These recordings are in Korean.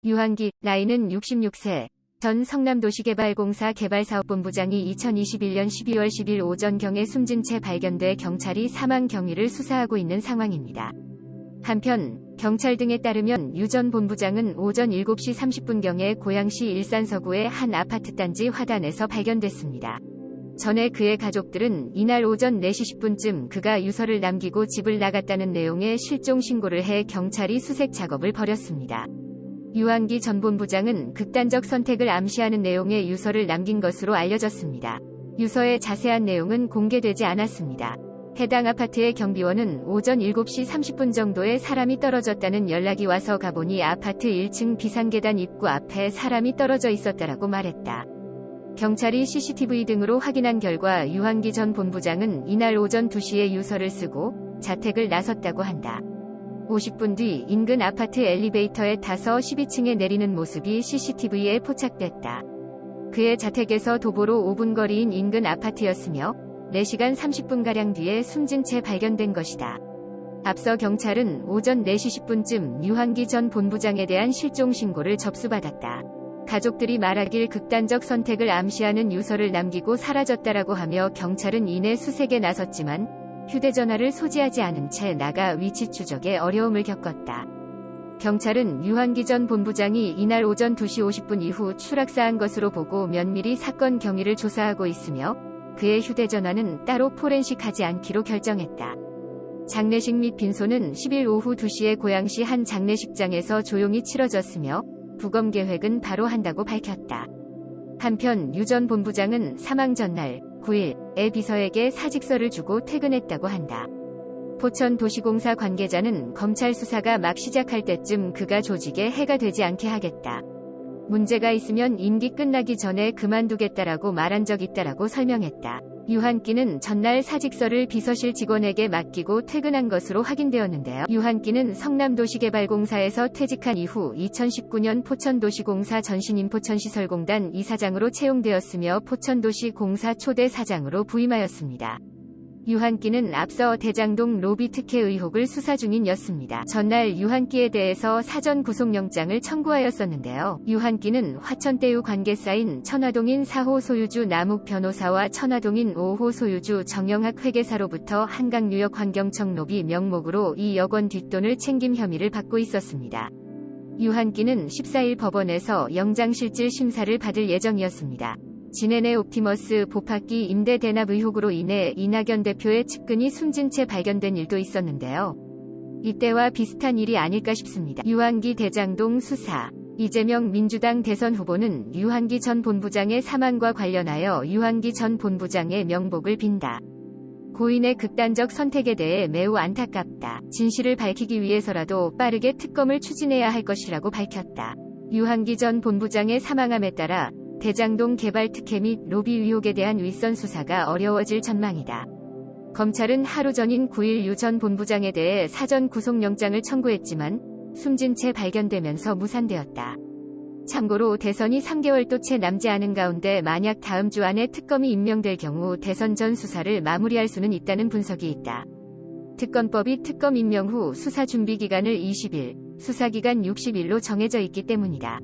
유한기, 나이는 66세. 전 성남도시개발공사 개발사업본부장이 2021년 12월 10일 오전경에 숨진 채 발견돼 경찰이 사망 경위를 수사하고 있는 상황입니다. 한편 경찰 등에 따르면 유 전 본부장은 오전 7시 30분경에 고양시 일산 서구의 한 아파트 단지 화단에서 발견됐습니다. 전에 그의 가족들은 이날 오전 4시 10분쯤 그가 유서를 남기고 집을 나갔다는 내용의 실종 신고를 해 경찰이 수색 작업을 벌였습니다. 유한기 전 본부장은 극단적 선택을 암시하는 내용의 유서를 남긴 것으로 알려졌습니다. 유서의 자세한 내용은 공개되지 않았습니다. 해당 아파트의 경비원은 오전 7시 30분 정도에 사람이 떨어졌다는 연락이 와서 가보니 아파트 1층 비상계단 입구 앞에 사람이 떨어져 있었다라고 말했다. 경찰이 CCTV 등으로 확인한 결과 유한기 전 본부장은 이날 오전 2시에 유서를 쓰고 자택을 나섰다고 한다. 50분 뒤 인근 아파트 엘리베이터에 타서 12층에 내리는 모습이 CCTV에 포착됐다. 그의 자택에서 도보로 5분 거리인 인근 아파트였으며 4시간 30분가량 뒤에 숨진 채 발견된 것이다. 앞서 경찰은 오전 4시 10분쯤 유한기 전 본부장에 대한 실종 신고를 접수받았다. 가족들이 말하길 극단적 선택을 암시하는 유서를 남기고 사라졌다라고 하며 경찰은 이내 수색에 나섰지만 휴대전화를 소지하지 않은 채 나가 위치 추적에 어려움을 겪었다. 경찰은 유한기 전 본부장이 이날 오전 2시 50분 이후 추락사한 것으로 보고 면밀히 사건 경위를 조사하고 있으며 그의 휴대전화는 따로 포렌식하지 않기로 결정했다. 장례식 및 빈소는 10일 오후 2시에 고양시 한 장례식장에서 조용히 치러졌으며 부검 계획은 바로 한다고 밝혔다. 한편 유 전 본부장은 사망 전날 9일에 비서에게 사직서를 주고 퇴근했다고 한다. 포천도시공사 관계자는 검찰 수사가 막 시작할 때쯤 그가 조직에 해가 되지 않게 하겠다. 문제가 있으면 임기 끝나기 전에 그만두겠다라고 말한 적 있다라고 설명했다. 유한기는 전날 사직서를 비서실 직원에게 맡기고 퇴근한 것으로 확인되었는데요. 유한기는 성남도시개발공사에서 퇴직한 이후 2019년 포천도시공사 전신임 포천시설공단 이사장으로 채용되었으며 포천도시공사 초대 사장으로 부임하였습니다. 유한기는 앞서 대장동 로비 특혜 의혹을 수사 중인이었습니다. 전날 유한기에 대해서 사전 구속영장을 청구하였었는데요. 유한기는 화천대유 관계사인 천화동인 4호 소유주 남욱 변호사와 천화동인 5호 소유주 정영학 회계사로부터 한강유역환경청 로비 명목으로 2억 원 뒷돈을 챙김 혐의를 받고 있었습니다. 유한기는 14일 법원에서 영장실질 심사를 받을 예정이었습니다. 지난해 옵티머스 보파기 임대 대납 의혹으로 인해 이낙연 대표의 측근이 숨진 채 발견된 일도 있었는데요. 이때와 비슷한 일이 아닐까 싶습니다. 유한기 대장동 수사. 이재명 민주당 대선 후보는 유한기 전 본부장의 사망과 관련하여 유한기 전 본부장의 명복을 빈다. 고인의 극단적 선택에 대해 매우 안타깝다. 진실을 밝히기 위해서라도 빠르게 특검을 추진해야 할 것이라고 밝혔다. 유한기 전 본부장의 사망함에 따라 대장동 개발 특혜 및 로비 의혹에 대한 윗선 수사가 어려워질 전망이다. 검찰은 하루 전인 9일 유 전 본부장에 대해 사전 구속영장을 청구했지만 숨진 채 발견되면서 무산되었다. 참고로 대선이 3개월도 채 남지 않은 가운데 만약 다음 주 안에 특검이 임명될 경우 대선 전 수사를 마무리할 수는 있다는 분석이 있다. 특검법이 특검 임명 후 수사 준비 기간을 20일, 수사기간 60일로 정해져 있기 때문이다.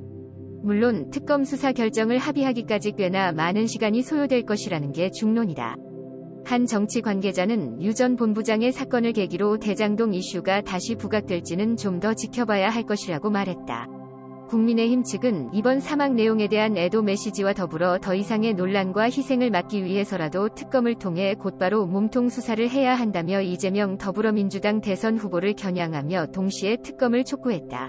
물론 특검 수사 결정을 합의하기까지 꽤나 많은 시간이 소요될 것이라는 게 중론이다. 한 정치 관계자는 유 전 본부장의 사건을 계기로 대장동 이슈가 다시 부각될지는 좀 더 지켜봐야 할 것이라고 말했다. 국민의힘 측은 이번 사망 내용에 대한 애도 메시지와 더불어 더 이상의 논란과 희생을 막기 위해서라도 특검을 통해 곧바로 몸통 수사를 해야 한다며 이재명 더불어민주당 대선 후보를 겨냥하며 동시에 특검을 촉구했다.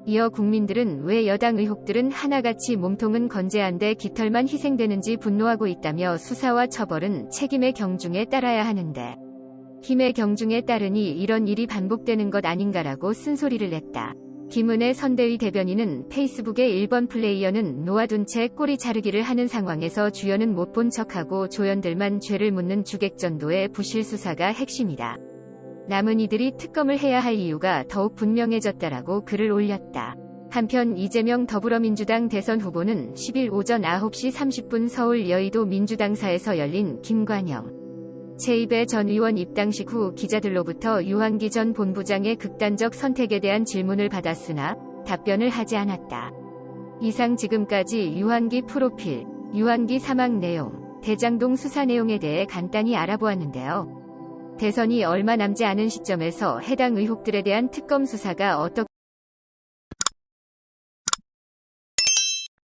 이어 국민들은 왜 여당 의혹들은 하나같이 몸통은 건재한데 깃털만 희생되는지 분노하고 있다며 수사와 처벌은 책임의 경중에 따라야 하는데 힘의 경중에 따르니 이런 일이 반복되는 것 아닌가라고 쓴소리를 냈다. 김은혜 선대위 대변인은 페이스북에 1번 플레이어는 놓아둔 채 꼬리 자르기를 하는 상황에서 주연은 못 본 척하고 조연들만 죄를 묻는 주객전도의 부실 수사가 핵심이다. 남은 이들이 특검을 해야 할 이유가 더욱 분명해졌다라고 글을 올렸다. 한편 이재명 더불어민주당 대선 후보는 10일 오전 9시 30분 서울 여의도 민주당사에서 열린 김관영, 최이배 전 의원 입당식 후 기자들로부터 유한기 전 본부장의 극단적 선택에 대한 질문을 받았으나 답변을 하지 않았다. 이상 지금까지 유한기 프로필, 유한기 사망 내용, 대장동 수사 내용에 대해 간단히 알아보았는데요. 대선이 얼마 남지 않은 시점에서 해당 의혹들에 대한 특검 수사가 어떻게